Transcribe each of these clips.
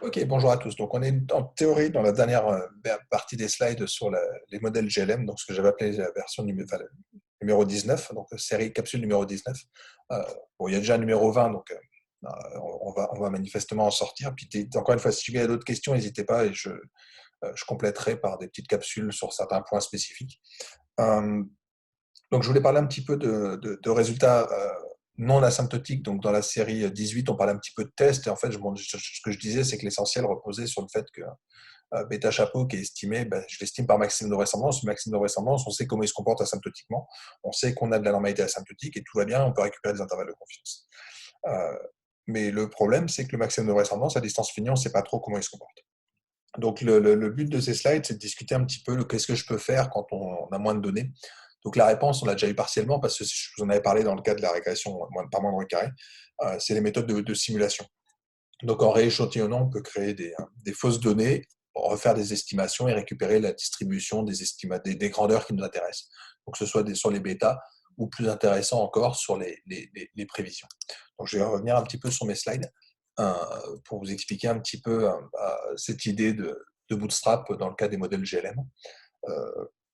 Ok, bonjour à tous. Donc, on est en théorie dans la dernière partie des slides sur les modèles GLM, donc ce que j'avais appelé la version numéro 19, donc série capsule numéro 19. Bon, il y a déjà un numéro 20, donc on va manifestement en sortir. Puis, encore une fois, si vous avez d'autres questions, n'hésitez pas et je compléterai par des petites capsules sur certains points spécifiques. Donc, je voulais parler un petit peu de résultats non asymptotiques. Donc, dans la série 18, on parlait un petit peu de tests. Et en fait, ce que je disais, c'est que l'essentiel reposait sur le fait que bêta chapeau qui est estimé, je l'estime par maximum de vraisemblance. Le maximum de vraisemblance, on sait comment il se comporte asymptotiquement. On sait qu'on a de la normalité asymptotique et tout va bien, on peut récupérer des intervalles de confiance. Mais le problème, c'est que le maximum de vraisemblance, à distance finie, on ne sait pas trop comment il se comporte. Donc, le but de ces slides, c'est de discuter un petit peu qu'est-ce que je peux faire quand on a moins de données. Donc, la réponse, on l'a déjà eu partiellement parce que je vous en avais parlé dans le cas de la régression par moindre carré. C'est les méthodes de simulation. Donc, en rééchantillonnant, on peut créer des fausses données, refaire des estimations et récupérer la distribution des grandeurs qui nous intéressent. Donc, que ce soit sur les bêtas ou plus intéressant encore sur les prévisions. Donc, je vais revenir un petit peu sur mes slides pour vous expliquer un petit peu cette idée de bootstrap dans le cas des modèles GLM.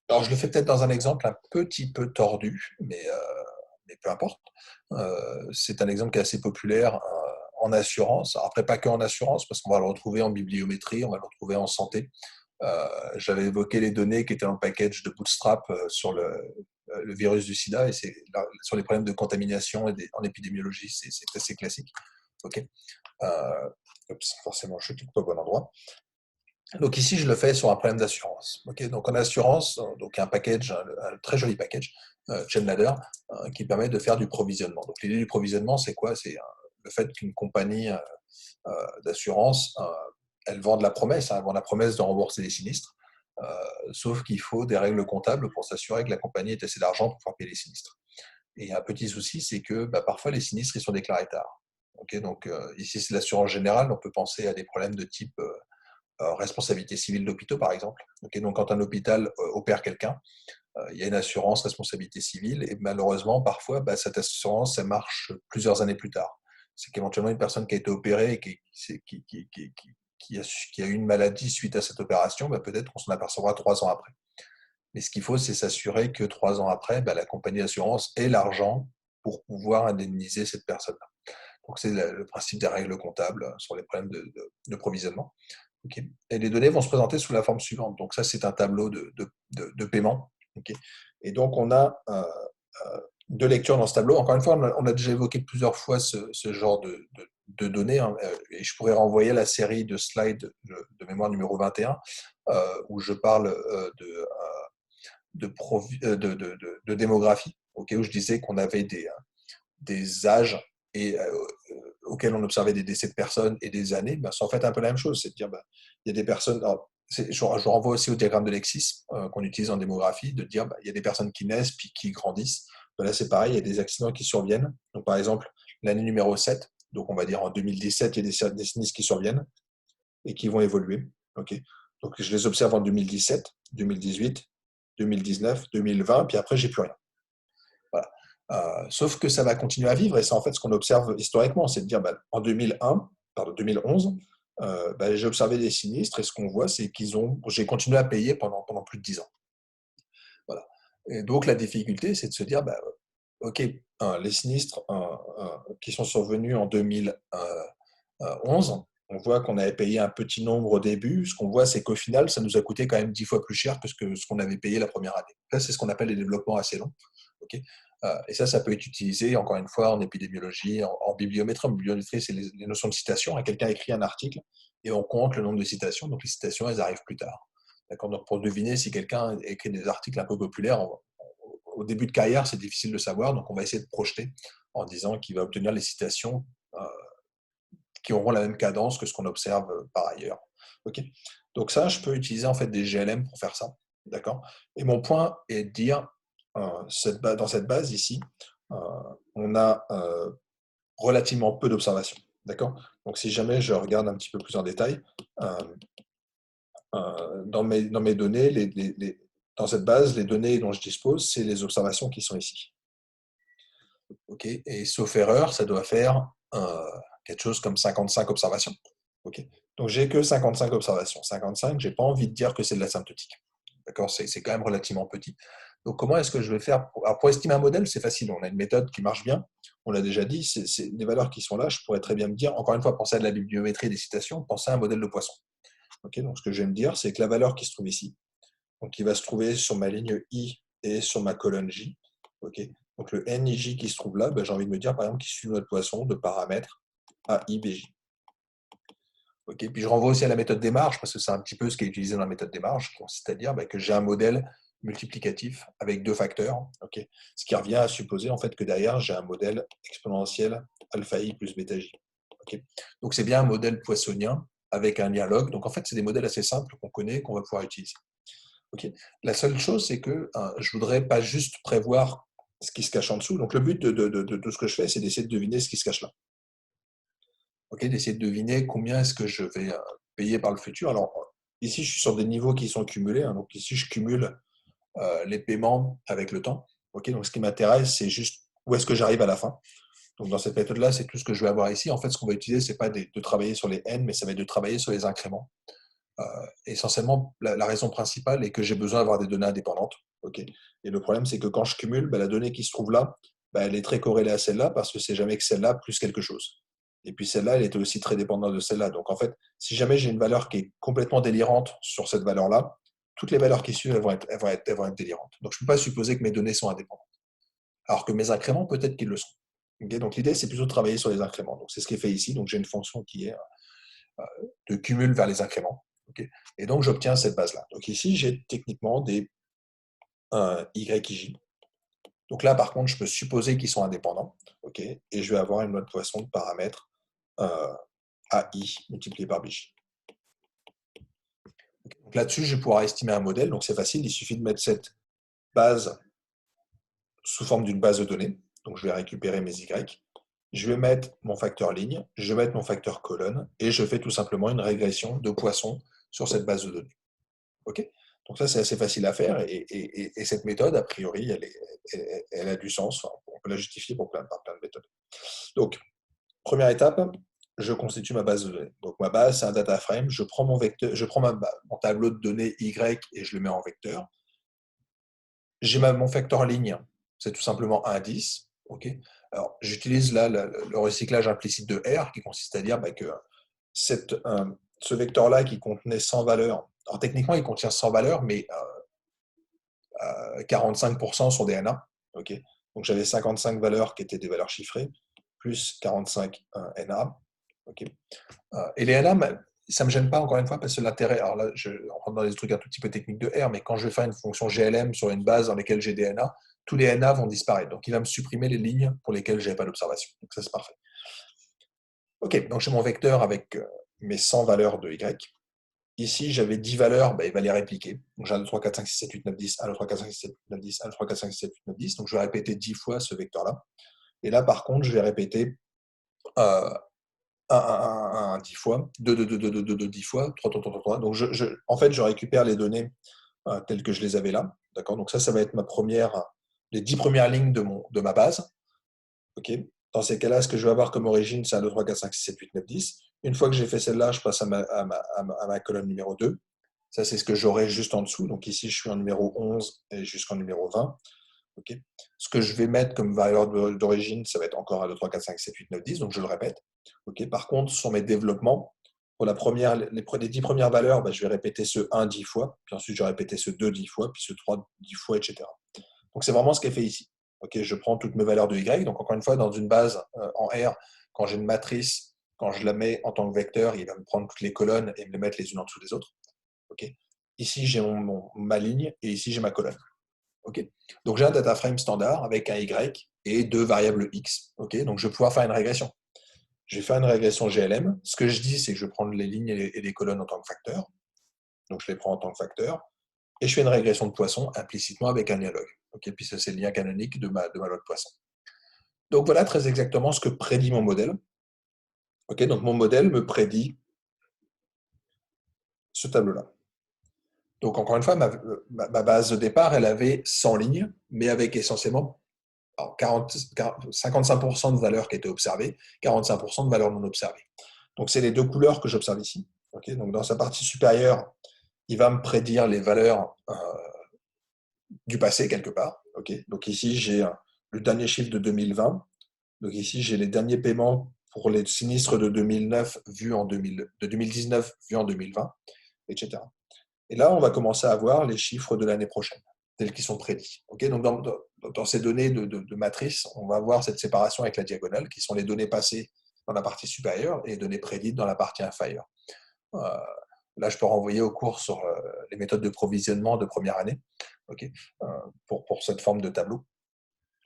Alors, je le fais peut-être dans un exemple un petit peu tordu, mais peu importe. C'est un exemple qui est assez populaire en assurance. Alors, après, pas que en assurance, parce qu'on va le retrouver en bibliométrie, on va le retrouver en santé. J'avais évoqué les données qui étaient dans le package de Bootstrap sur le virus du sida et sur les problèmes de contamination en épidémiologie, c'est assez classique. Ok. Forcément, je ne clique pas au bon endroit. Donc ici, je le fais sur un problème d'assurance. Okay, donc en assurance, donc un package, un très joli package, ChainLadder, qui permet de faire du provisionnement. Donc l'idée du provisionnement, c'est quoi? C'est le fait qu'une compagnie d'assurance, elle vend de la promesse, elle vend la promesse de rembourser les sinistres, sauf qu'il faut des règles comptables pour s'assurer que la compagnie ait assez d'argent pour pouvoir payer les sinistres. Et un petit souci, c'est que parfois les sinistres ils sont déclarés tard. Okay, donc ici, c'est l'assurance générale, on peut penser à des problèmes de type responsabilité civile d'hôpitaux, par exemple. Okay, donc, quand un hôpital opère quelqu'un, il y a une assurance responsabilité civile et malheureusement, parfois, cette assurance, ça marche plusieurs années plus tard. C'est qu'éventuellement, une personne qui a été opérée et qui a eu une maladie suite à cette opération, peut-être qu'on s'en apercevra 3 ans après. Mais ce qu'il faut, c'est s'assurer que 3 ans après, la compagnie d'assurance ait l'argent pour pouvoir indemniser cette personne-là. Donc, c'est le principe des règles comptables sur les problèmes de provisionnement. Okay. Et les données vont se présenter sous la forme suivante. Donc, ça, c'est un tableau de paiement. Okay. Et donc, on a deux lectures dans ce tableau. Encore une fois, on a déjà évoqué plusieurs fois ce genre de données. Hein, et je pourrais renvoyer la série de slides de mémoire numéro 21, où je parle de démographie, okay, où je disais qu'on avait des âges et auxquels on observait des décès de personnes et des années, c'est en fait un peu la même chose. C'est de dire, il y a des personnes. Alors, je renvoie aussi au diagramme de Lexis qu'on utilise en démographie, de dire, il y a des personnes qui naissent puis qui grandissent. Là, c'est pareil, il y a des accidents qui surviennent. Donc, par exemple, l'année numéro 7, donc on va dire en 2017, il y a des sinistres qui surviennent et qui vont évoluer. Okay. Donc, je les observe en 2017, 2018, 2019, 2020, puis après, j'ai plus rien. Voilà. Sauf que ça va continuer à vivre, et c'est en fait ce qu'on observe historiquement, c'est de dire en 2011, j'ai observé des sinistres, et ce qu'on voit, c'est j'ai continué à payer pendant plus de 10 ans. Voilà. Et donc la difficulté, c'est de se dire, ok, les sinistres qui sont survenus en 2011, on voit qu'on avait payé un petit nombre au début. Ce qu'on voit, c'est qu'au final, ça nous a coûté quand même 10 fois plus cher que ce qu'on avait payé la première année. Là, c'est ce qu'on appelle les développements assez longs. Okay. Et ça peut être utilisé, encore une fois, en épidémiologie, en bibliométrie. En bibliométrie, c'est les notions de citation. Quelqu'un écrit un article et on compte le nombre de citations. Donc, les citations, elles arrivent plus tard. Donc, pour deviner si quelqu'un écrit des articles un peu populaires, au début de carrière, c'est difficile de savoir. Donc, on va essayer de projeter en disant qu'il va obtenir les citations qui auront la même cadence que ce qu'on observe par ailleurs. Okay. Donc, ça, je peux utiliser en fait des GLM pour faire ça. D'accord. Et mon point est de dire, dans cette base ici, on a relativement peu d'observations. D'accord. Donc, si jamais je regarde un petit peu plus en détail, dans mes données, dans cette base, les données dont je dispose, c'est les observations qui sont ici. Okay. Et sauf erreur, ça doit faire quelque chose comme 55 observations. Okay. Donc, j'ai que 55 observations. 55, je n'ai pas envie de dire que c'est de l'asymptotique. D'accord? C'est quand même relativement petit. Donc, comment est-ce que je vais faire alors, pour estimer un modèle, c'est facile. On a une méthode qui marche bien. On l'a déjà dit, c'est des valeurs qui sont là. Je pourrais très bien me dire, encore une fois, penser à de la bibliométrie des citations, penser à un modèle de poisson. Okay, donc, ce que je vais me dire, c'est que la valeur qui se trouve ici, donc qui va se trouver sur ma ligne I et sur ma colonne J. Okay, donc, le NIJ qui se trouve là, ben, j'ai envie de me dire, par exemple, qu'il suit notre poisson de paramètre AIBJ. Okay, puis je renvoie aussi à la méthode des marges, parce que c'est un petit peu ce qui est utilisé dans la méthode des marges, qui consiste à dire que j'ai un modèle multiplicatif avec deux facteurs, okay, ce qui revient à supposer en fait que derrière j'ai un modèle exponentiel alpha i plus bêta j. Okay. Donc c'est bien un modèle poissonien avec un lien log. Donc en fait c'est des modèles assez simples qu'on connaît, qu'on va pouvoir utiliser. Okay. La seule chose c'est que je voudrais pas juste prévoir ce qui se cache en dessous. Donc le but de tout ce que je fais, c'est d'essayer de deviner ce qui se cache là. Okay, d'essayer de deviner combien est-ce que je vais payer par le futur. Alors, ici, je suis sur des niveaux qui sont cumulés. Hein, donc, ici, je cumule les paiements avec le temps. Okay, donc, ce qui m'intéresse, c'est juste où est-ce que j'arrive à la fin. Donc, dans cette méthode-là, c'est tout ce que je vais avoir ici. En fait, ce qu'on va utiliser, ce n'est pas de travailler sur les n, mais ça va être de travailler sur les incréments. Essentiellement, la raison principale est que j'ai besoin d'avoir des données indépendantes. Okay. Et le problème, c'est que quand je cumule, la donnée qui se trouve là, elle est très corrélée à celle-là parce que c'est jamais que celle-là plus quelque chose. Et puis celle-là, elle était aussi très dépendante de celle-là. Donc en fait, si jamais j'ai une valeur qui est complètement délirante sur cette valeur-là, toutes les valeurs qui suivent, elles vont être délirantes. Donc je ne peux pas supposer que mes données sont indépendantes. Alors que mes incréments, peut-être qu'ils le sont. Okay, donc l'idée, c'est plutôt de travailler sur les incréments. Donc c'est ce qui est fait ici. Donc j'ai une fonction qui est de cumul vers les incréments. Okay, et donc j'obtiens cette base-là. Donc ici, j'ai techniquement des YIJ. Donc là, par contre, je peux supposer qu'ils sont indépendants. Okay, et je vais avoir une loi de Poisson de paramètres AI multiplié par BJ. Donc là-dessus, je vais pouvoir estimer un modèle. Donc c'est facile, il suffit de mettre cette base sous forme d'une base de données. Donc je vais récupérer mes Y. Je vais mettre mon facteur ligne, je vais mettre mon facteur colonne, et je fais tout simplement une régression de Poisson sur cette base de données. Okay, donc ça, c'est assez facile à faire, et cette méthode, a priori, elle a du sens. Enfin, on peut la justifier par plein de méthodes. Donc, première étape, je constitue ma base de données. Donc ma base, c'est un data frame. Je prends mon vecteur, je prends mon tableau de données Y et je le mets en vecteur. J'ai mon facteur ligne, c'est tout simplement un indice. Okay, alors, j'utilise là le recyclage implicite de R qui consiste à dire que ce vecteur-là qui contenait 100 valeurs, alors techniquement il contient 100 valeurs, mais 45% sont des NA. Okay, donc j'avais 55 valeurs qui étaient des valeurs chiffrées, plus 45 NA. Okay. Et les NA, ça ne me gêne pas, encore une fois, parce que l'intérêt, alors là, on rentre dans des trucs un tout petit peu techniques de R, mais quand je vais faire une fonction GLM sur une base dans laquelle j'ai des NA, tous les NA vont disparaître. Donc, il va me supprimer les lignes pour lesquelles je n'avais pas d'observation. Donc, ça, c'est parfait. OK, donc j'ai mon vecteur avec mes 100 valeurs de Y. Ici, j'avais 10 valeurs, il va les répliquer. Donc, j'ai 1, 2, 3, 4, 5, 6, 7, 8, 9, 10, 1, 2, 3, 4, 5, 6, 7, 8, 9, 10, 1, 2, 3, 4, 5, 6, 7, 8, 9, 10. Donc, je vais répéter 10 fois ce vecteur-là. Et là, par contre, je vais répéter 1, 10 fois, 2, 2, 2, 2, 2, 2, 2, 10 fois, 3, 3, 3, 3. Donc, en fait, je récupère les données telles que je les avais là. D'accord. Donc, ça va être les 10 premières lignes de ma base. Okay. Dans ces cas-là, ce que je vais avoir comme origine, c'est 1, 2, 3, 4, 5, 6, 7, 8, 9, 10. Une fois que j'ai fait celle-là, je passe à ma colonne numéro 2. Ça, c'est ce que j'aurai juste en dessous. Donc, ici, je suis en numéro 11 et jusqu'en numéro 20. Okay. Ce que je vais mettre comme valeur d'origine, ça va être encore 1, 2, 3, 4, 5, 7, 8, 9, 10. Donc, je le répète. Okay. Par contre, sur mes développements, pour les 10 premières valeurs, je vais répéter ce 1 10 fois. Puis ensuite, je vais répéter ce 2 10 fois. Puis ce 3 10 fois, etc. Donc, c'est vraiment ce qui est fait ici. Okay, je prends toutes mes valeurs de Y. Donc, encore une fois, dans une base en R, quand j'ai une matrice, quand je la mets en tant que vecteur, il va me prendre toutes les colonnes et me les mettre les unes en dessous des autres. Okay. Ici, j'ai ma ligne et ici, j'ai ma colonne. Okay. Donc, j'ai un data frame standard avec un Y et deux variables X. Okay. Donc, je vais pouvoir faire une régression. Je vais faire une régression GLM. Ce que je dis, c'est que je vais prendre les lignes et les colonnes en tant que facteur. Donc, je les prends en tant que facteur. Et je fais une régression de Poisson implicitement avec un dialogue. Okay, puis ça, c'est le lien canonique de ma loi de Poisson. Donc voilà très exactement ce que prédit mon modèle. Okay, donc mon modèle me prédit ce tableau-là. Donc encore une fois, ma base de départ, elle avait 100 lignes, mais avec essentiellement 55% de valeurs qui étaient observées, 45% de valeurs non observées. Donc c'est les deux couleurs que j'observe ici. Ok, donc dans sa partie supérieure, il va me prédire les valeurs du passé quelque part. Ok, donc ici, j'ai le dernier chiffre de 2020. Donc ici, j'ai les derniers paiements pour les sinistres de 2009 vus en 2000, de 2019 vus en 2020, etc. Et là, on va commencer à voir les chiffres de l'année prochaine, tels qu'ils sont prédits. Ok, donc dans ces données de matrice, on va voir cette séparation avec la diagonale, qui sont les données passées dans la partie supérieure et les données prédites dans la partie inférieure. Euh, Là, je peux renvoyer au cours sur les méthodes de provisionnement de première année, ok, pour cette forme de tableau.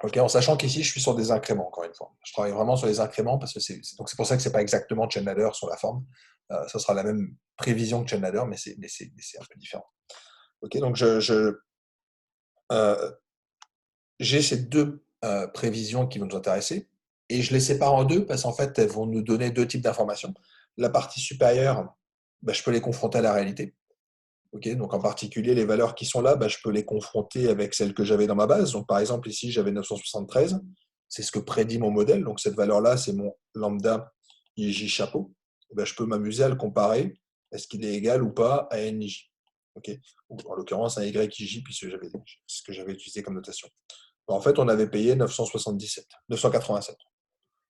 Ok, en sachant qu'ici, je suis sur des incréments, encore une fois. Je travaille vraiment sur les incréments parce que donc c'est pour ça que ce n'est pas exactement chain ladder sur la forme. Ça sera la même prévision que chain ladder, mais c'est un peu différent. Ok, donc euh, j'ai ces deux prévisions qui vont nous intéresser et je les sépare en deux parce qu'en fait, elles vont nous donner deux types d'informations. La partie supérieure, bah, je peux les confronter à la réalité. Okay, donc en particulier, les valeurs qui sont là, bah, je peux les confronter avec celles que j'avais dans ma base. Donc par exemple, ici, j'avais 973. C'est ce que prédit mon modèle. Donc cette valeur-là, c'est mon lambda IJ chapeau. Et ben, je peux m'amuser à le comparer. Est-ce qu'il est égal ou pas à NIJ? Okay. Ou en l'occurrence, un YIJ, puisque j'avais ce que j'avais utilisé comme notation. En fait, on avait payé 977, 987.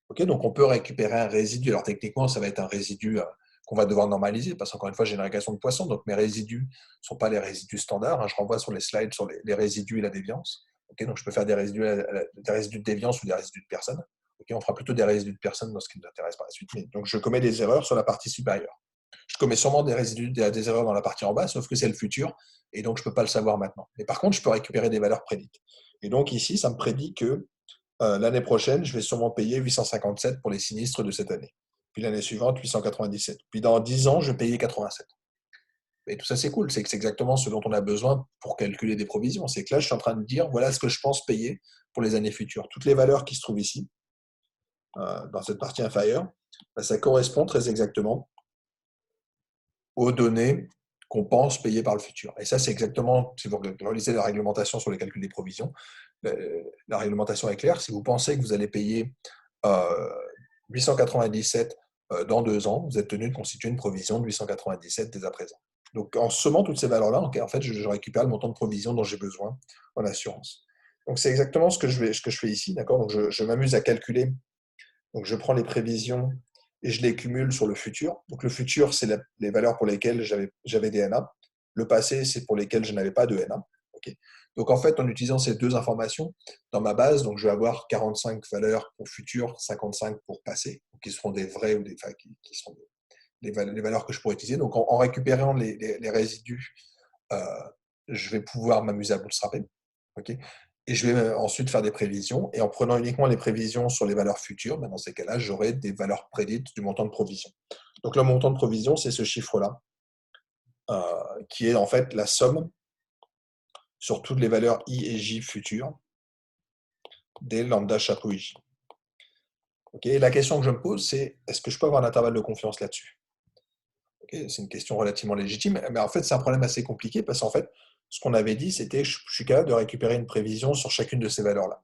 Okay, donc on peut récupérer un résidu. Alors techniquement, ça va être un résidu qu'on va devoir normaliser, parce qu'encore une fois, j'ai une régression de Poisson, donc mes résidus ne sont pas les résidus standards. Hein. Je renvoie sur les slides sur les résidus et la déviance. Okay, donc je peux faire des résidus de déviance ou des résidus de personnes. Okay, on fera plutôt des résidus de personnes dans ce qui nous intéresse par la suite. Mais, donc je commets des erreurs sur la partie supérieure. Je commets sûrement des résidus, des erreurs dans la partie en bas, sauf que c'est le futur, et donc je ne peux pas le savoir maintenant. Mais par contre, je peux récupérer des valeurs prédites. Et donc ici, ça me prédit que l'année prochaine, je vais sûrement payer 857 pour les sinistres de cette année. Puis l'année suivante, 897. Puis dans 10 ans, je vais payer 87. Et tout ça, c'est cool. C'est que c'est exactement ce dont on a besoin pour calculer des provisions. C'est que là, je suis en train de dire, voilà ce que je pense payer pour les années futures. Toutes les valeurs qui se trouvent ici, dans cette partie inférieure, ça correspond très exactement aux données qu'on pense payer par le futur. Et ça, c'est exactement, si vous relisez la réglementation sur le calcul des provisions, la réglementation est claire. Si vous pensez que vous allez payer 897 dans 2 ans, vous êtes tenu de constituer une provision de 897 dès à présent. Donc, en sommant toutes ces valeurs-là, en fait, je récupère le montant de provision dont j'ai besoin en assurance. Donc, c'est exactement ce que je fais ici. D'accord. Donc, je m'amuse à calculer. Donc, je prends les prévisions et je les cumule sur le futur. Donc, le futur, c'est les valeurs pour lesquelles j'avais des NA. Le passé, c'est pour lesquelles je n'avais pas de NA. Okay. Donc, en fait, en utilisant ces deux informations dans ma base, donc je vais avoir 45 valeurs pour futur, 55 pour passé, qui seront des vrais ou qui seront les valeurs que je pourrais utiliser. Donc, en récupérant les résidus, euh, je vais pouvoir m'amuser à bootstrapper. Okay. Et je vais ensuite faire des prévisions. Et en prenant uniquement les prévisions sur les valeurs futures, ben dans ces cas-là, j'aurai des valeurs prédites du montant de provision. Donc le montant de provision, c'est ce chiffre-là, qui est en fait la somme sur toutes les valeurs I et J futures des lambda chapeau IJ. Okay. La question que je me pose, c'est est-ce que je peux avoir un intervalle de confiance là-dessus? Okay. C'est une question relativement légitime, mais en fait, c'est un problème assez compliqué parce qu'en fait, ce qu'on avait dit, c'était que je suis capable de récupérer une prévision sur chacune de ces valeurs-là.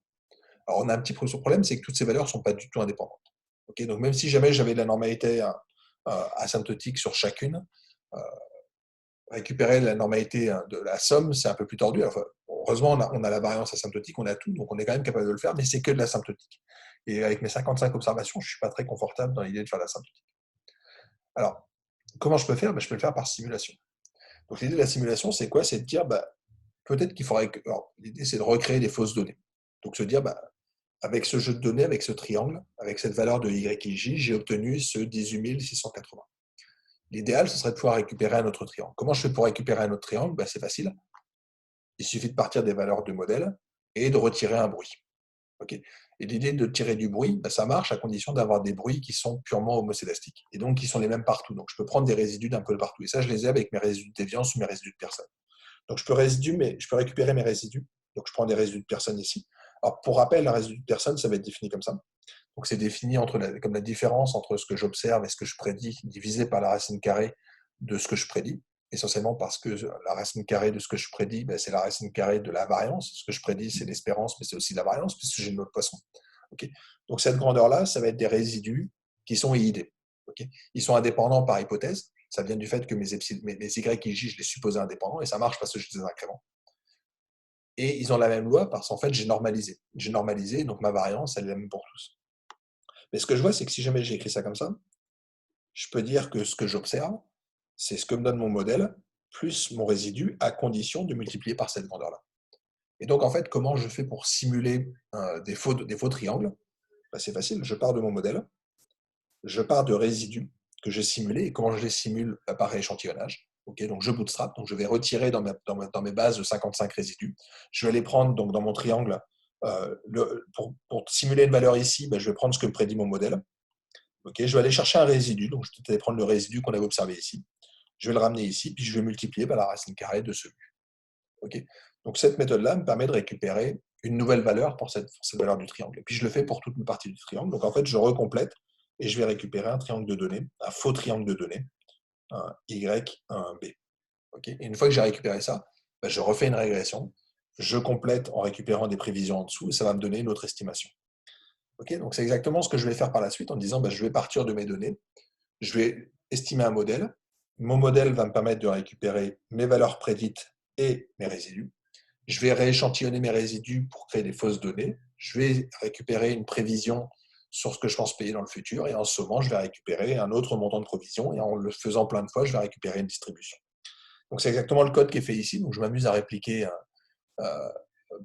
Alors, on a un petit problème, c'est que toutes ces valeurs ne sont pas du tout indépendantes. Okay, donc, même si jamais j'avais de la normalité asymptotique sur chacune, euh, récupérer la normalité de la somme, c'est un peu plus tordu. Enfin, heureusement, on a la variance asymptotique, on a tout, donc on est quand même capable de le faire, mais c'est que de l'asymptotique. Et avec mes 55 observations, je ne suis pas très confortable dans l'idée de faire l'asymptotique. Alors, comment je peux faire? Je peux le faire par simulation. Donc, l'idée de la simulation, c'est quoi? C'est de dire, peut-être qu'il faudrait que. L'idée, c'est de recréer des fausses données. Donc, se dire, avec ce jeu de données, avec ce triangle, avec cette valeur de YIJ, j'ai obtenu ce 18 680. L'idéal, ce serait de pouvoir récupérer un autre triangle. Comment je fais pour récupérer un autre triangle? C'est facile. Il suffit de partir des valeurs de modèle et de retirer un bruit. Okay. Et l'idée de tirer du bruit, ça marche à condition d'avoir des bruits qui sont purement homocédastiques et donc qui sont les mêmes partout. Donc je peux prendre des résidus d'un peu partout. Et ça, je les ai avec mes résidus de déviance ou mes résidus de personne. Donc je peux récupérer mes résidus. Donc je prends des résidus de personne ici. Alors pour rappel, un résidu de personne, ça va être défini comme ça. Donc c'est défini comme la différence entre ce que j'observe et ce que je prédis, divisé par la racine carrée de ce que je prédis, essentiellement parce que la racine carrée de ce que je prédis, c'est la racine carrée de la variance. Ce que je prédis, c'est l'espérance, mais c'est aussi la variance, puisque j'ai une autre Poisson. Okay. Donc cette grandeur-là, ça va être des résidus qui sont IID. Okay. Ils sont indépendants par hypothèse. Ça vient du fait que mes Y et J, je les supposais indépendants, et ça marche parce que j'ai des incréments. Et ils ont la même loi parce qu'en fait, j'ai normalisé. J'ai normalisé, donc ma variance, elle est la même pour tous. Mais ce que je vois, c'est que si jamais j'ai écrit ça comme ça, je peux dire que ce que j'observe, c'est ce que me donne mon modèle, plus mon résidu, à condition de multiplier par cette grandeur-là. Et donc, en fait, comment je fais pour simuler des faux triangles? Ben, c'est facile, je pars de mon modèle, je pars de résidus que j'ai simulés, et comment je les simule? Par échantillonnage. Okay, donc je bootstrap, donc je vais retirer dans mes bases de 55 résidus. Je vais les prendre donc, dans mon triangle. Pour simuler une valeur ici, ben, je vais prendre ce que me prédit mon modèle. Okay, je vais aller chercher un résidu, donc je vais prendre le résidu qu'on avait observé ici. Je vais le ramener ici, puis je vais multiplier par la racine carrée de celui. Okay, donc cette méthode-là me permet de récupérer une nouvelle valeur pour cette valeur du triangle. Et puis je le fais pour toute une partie du triangle. Donc en fait, je recomplète et je vais récupérer un triangle de données, un faux triangle de données, un Y, un B. Okay, et une fois que j'ai récupéré ça, ben, je refais une régression, je complète en récupérant des prévisions en dessous, et ça va me donner une autre estimation. Okay, donc c'est exactement ce que je vais faire par la suite en disant ben, je vais partir de mes données, je vais estimer un modèle, mon modèle va me permettre de récupérer mes valeurs prédites et mes résidus. Je vais rééchantillonner mes résidus pour créer des fausses données. Je vais récupérer une prévision sur ce que je pense payer dans le futur. Et en sommant, je vais récupérer un autre montant de provision. Et en le faisant plein de fois, je vais récupérer une distribution. Donc, c'est exactement le code qui est fait ici. Donc, je m'amuse à répliquer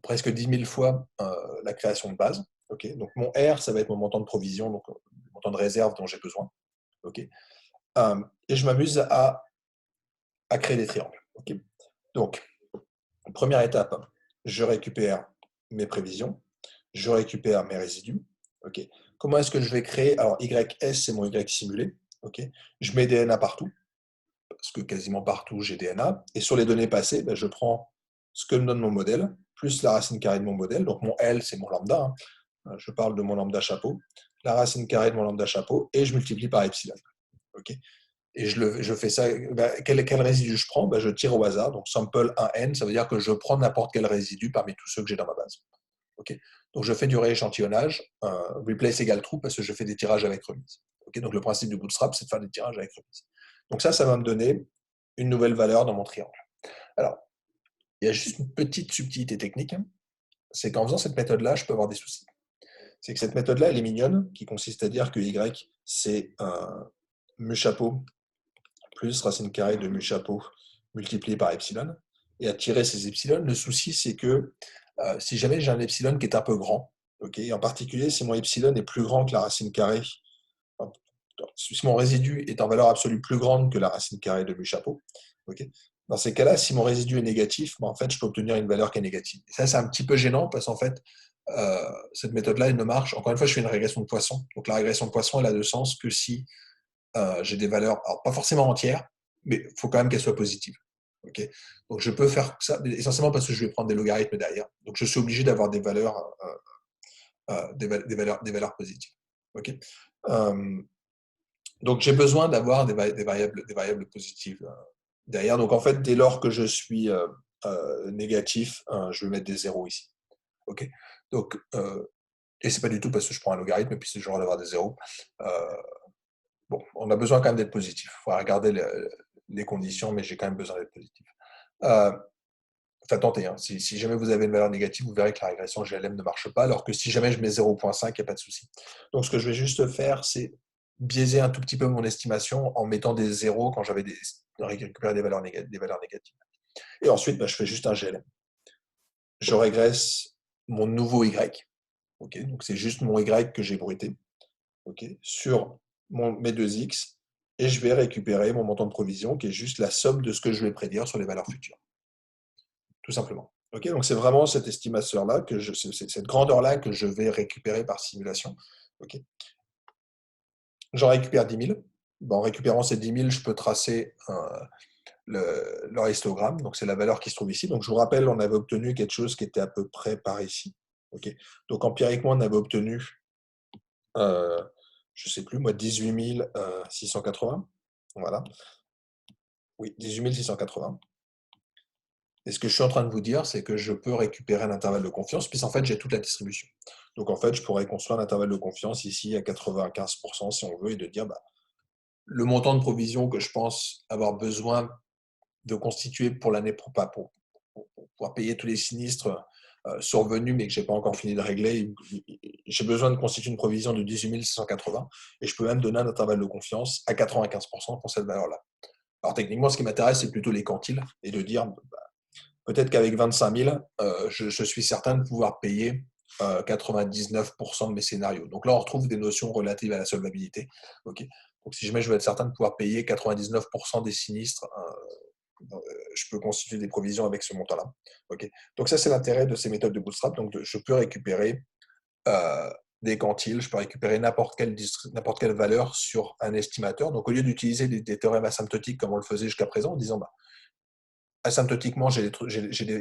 presque 10 000 fois la création de base. Okay, donc, mon R, ça va être mon montant de provision, donc le montant de réserve dont j'ai besoin. Okay, et je m'amuse à créer des triangles. Okay, donc, première étape, je récupère mes prévisions, je récupère mes résidus. Okay. Comment est-ce que je vais créer? Alors, YS, c'est mon Y simulé. Okay. Je mets DNA partout, parce que quasiment partout, j'ai DNA. Et sur les données passées, ben, je prends ce que me donne mon modèle, plus la racine carrée de mon modèle. Donc, mon L, c'est mon lambda. Hein. Je parle de mon lambda chapeau. La racine carrée de mon lambda chapeau, et je multiplie par epsilon. Okay. Et je fais ça. Ben, quel résidu je prends? Ben, je tire au hasard. Donc, sample 1n, ça veut dire que je prends n'importe quel résidu parmi tous ceux que j'ai dans ma base. Okay. Donc, je fais du rééchantillonnage, replace égale true, parce que je fais des tirages avec remise. Okay. Donc, le principe du bootstrap, c'est de faire des tirages avec remise. Donc, ça va me donner une nouvelle valeur dans mon triangle. Alors, il y a juste une petite subtilité technique, hein. C'est qu'en faisant cette méthode-là, je peux avoir des soucis. C'est que cette méthode-là, elle est mignonne, qui consiste à dire que Y, c'est un mu chapeau plus racine carrée de mu chapeau multiplié par epsilon, et à tirer ces epsilon. Le souci, c'est que si jamais j'ai un epsilon qui est un peu grand, okay, en particulier si mon epsilon est plus grand que la racine carrée, si mon résidu est en valeur absolue plus grande que la racine carrée de mu chapeau, okay, dans ces cas-là, si mon résidu est négatif, ben en fait, je peux obtenir une valeur qui est négative. Et ça, c'est un petit peu gênant parce qu'en fait, cette méthode-là, elle ne marche. Encore une fois, je fais une régression de Poisson. Donc la régression de Poisson, elle a de sens que si j'ai des valeurs, alors pas forcément entières, mais il faut quand même qu'elles soient positives. Okay, donc je peux faire ça essentiellement parce que je vais prendre des logarithmes derrière. Donc je suis obligé d'avoir des valeurs, des valeurs positives. Okay, donc j'ai besoin d'avoir des variables positives derrière. Donc en fait, dès lors que je suis négatif, je vais mettre des zéros ici. Okay, donc, et c'est pas du tout parce que je prends un logarithme et puis c'est genre d'avoir des zéros. Bon, on a besoin quand même d'être positif. Il faut regarder les conditions, mais j'ai quand même besoin d'être positif. Enfin, tentez. Hein. Si jamais vous avez une valeur négative, vous verrez que la régression GLM ne marche pas, alors que si jamais je mets 0,5, il n'y a pas de souci. Donc, ce que je vais juste faire, c'est biaiser un tout petit peu mon estimation en mettant des zéros quand j'avais récupéré des valeurs négatives. Et ensuite, je fais juste un GLM. Je régresse mon nouveau Y. Okay, donc, c'est juste mon Y que j'ai bruité. Okay, sur mes 2x, et je vais récupérer mon montant de provision qui est juste la somme de ce que je vais prédire sur les valeurs futures. Tout simplement. Okay, donc c'est vraiment cette estimation-là, cette grandeur-là que je vais récupérer par simulation. Okay. J'en récupère 10 000. En récupérant ces 10 000, je peux tracer leur histogramme. Donc c'est la valeur qui se trouve ici. Donc je vous rappelle, on avait obtenu quelque chose qui était à peu près par ici. Okay. Donc empiriquement, on avait obtenu je ne sais plus, moi, 18 680. Voilà. Oui, 18 680. Et ce que je suis en train de vous dire, c'est que je peux récupérer l'intervalle de confiance, puisqu'en fait, j'ai toute la distribution. Donc, en fait, je pourrais construire l'intervalle de confiance ici à 95% si on veut, et de dire, le montant de provision que je pense avoir besoin de constituer pour l'année pour pouvoir payer tous les sinistres survenus, mais que je n'ai pas encore fini de régler. J'ai besoin de constituer une provision de 18 680 et je peux même donner un intervalle de confiance à 95% pour cette valeur-là. Alors techniquement, ce qui m'intéresse, c'est plutôt les quantiles et de dire peut-être qu'avec 25 000, je suis certain de pouvoir payer 99% de mes scénarios. Donc là, on retrouve des notions relatives à la solvabilité. Okay. Donc si jamais je veux être certain de pouvoir payer 99% des sinistres, je peux constituer des provisions avec ce montant-là. Okay. Donc ça, c'est l'intérêt de ces méthodes de bootstrap. Donc je peux récupérer des quantiles, je peux récupérer n'importe quelle valeur sur un estimateur. Donc au lieu d'utiliser des théorèmes asymptotiques comme on le faisait jusqu'à présent, en disant asymptotiquement, j'ai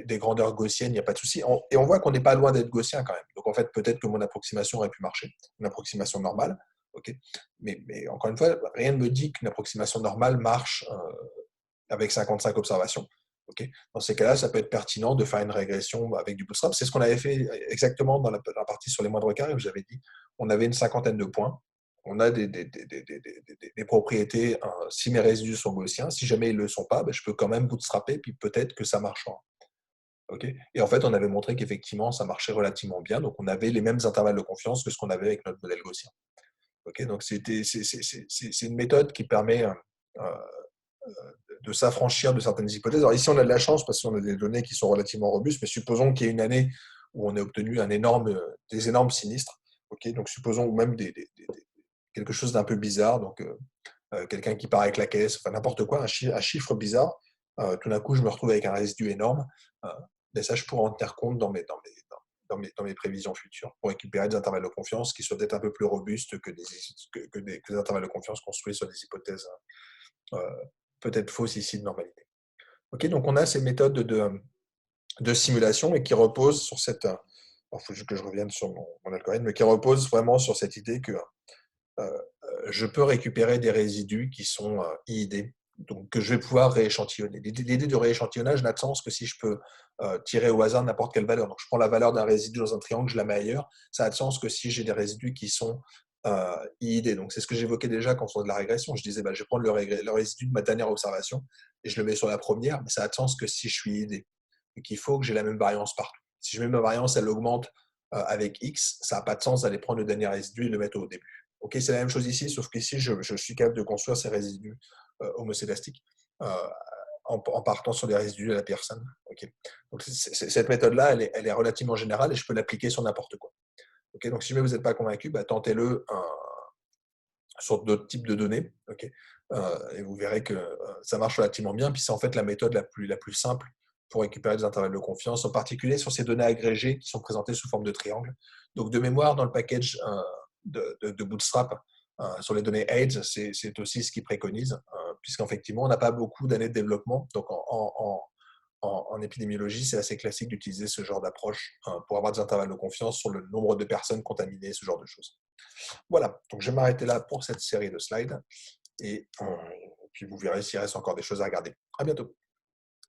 des grandeurs gaussiennes, il n'y a pas de souci. Et on voit qu'on n'est pas loin d'être gaussien quand même. Donc en fait, peut-être que mon approximation aurait pu marcher, une approximation normale. Okay. Mais encore une fois, rien ne me dit qu'une approximation normale marche avec 55 observations. Okay. Dans ces cas-là, ça peut être pertinent de faire une régression avec du bootstrap. C'est ce qu'on avait fait exactement dans la partie sur les moindres carrés où j'avais dit on avait une cinquantaine de points. On a des propriétés, si mes résidus sont gaussiens, si jamais ils ne le sont pas, je peux quand même bootstrapper, puis peut-être que ça marchera. Okay. Et en fait, on avait montré qu'effectivement, ça marchait relativement bien. Donc, on avait les mêmes intervalles de confiance que ce qu'on avait avec notre modèle gaussien. Okay. Donc, c'est une méthode qui permet de s'affranchir de certaines hypothèses. Alors ici, on a de la chance parce qu'on a des données qui sont relativement robustes, mais supposons qu'il y ait une année où on ait obtenu des énormes sinistres. Okay. Donc, supposons même quelque chose d'un peu bizarre, donc quelqu'un qui part avec la caisse, enfin n'importe quoi, un chiffre bizarre, tout d'un coup je me retrouve avec un résidu énorme, mais ça je pourrais en tenir compte dans mes prévisions futures pour récupérer des intervalles de confiance qui soient peut-être un peu plus robustes que des intervalles de confiance construits sur des hypothèses peut-être fausses ici de normalité. Okay, donc on a ces méthodes de simulation et qui reposent sur cette... Il faut que je revienne sur mon algorithme, mais qui reposent vraiment sur cette idée que je peux récupérer des résidus qui sont IID, donc que je vais pouvoir rééchantillonner. L'idée de rééchantillonnage n'a de sens que si je peux tirer au hasard n'importe quelle valeur. Donc je prends la valeur d'un résidu dans un triangle, je la mets ailleurs. Ça a de sens que si j'ai des résidus qui sont IID. Donc c'est ce que j'évoquais déjà quand on faisait de la régression. Je disais, je vais prendre le résidu de ma dernière observation et je le mets sur la première, mais ça a de sens que si je suis IID. Donc il faut que j'ai la même variance partout. Si je mets ma variance, elle augmente avec X, ça n'a pas de sens d'aller prendre le dernier résidu et le mettre au début. Okay, c'est la même chose ici, sauf qu'ici, je suis capable de construire ces résidus homocédastiques en partant sur des résidus de la personne. Okay. Donc, cette méthode-là, elle est relativement générale et je peux l'appliquer sur n'importe quoi. Okay, donc, si jamais vous n'êtes pas convaincu, tentez-le sur d'autres types de données. Okay, et vous verrez que ça marche relativement bien. Puis, c'est en fait la méthode la plus simple pour récupérer des intervalles de confiance, en particulier sur ces données agrégées qui sont présentées sous forme de triangle. Donc, de mémoire, dans le package de Bootstrap sur les données AIDS, c'est aussi ce qu'ils préconisent, puisqu'effectivement, on n'a pas beaucoup d'années de développement. Donc, en épidémiologie, c'est assez classique d'utiliser ce genre d'approche pour avoir des intervalles de confiance sur le nombre de personnes contaminées, ce genre de choses. Voilà, donc je vais m'arrêter là pour cette série de slides et puis vous verrez s'il reste encore des choses à regarder. À bientôt.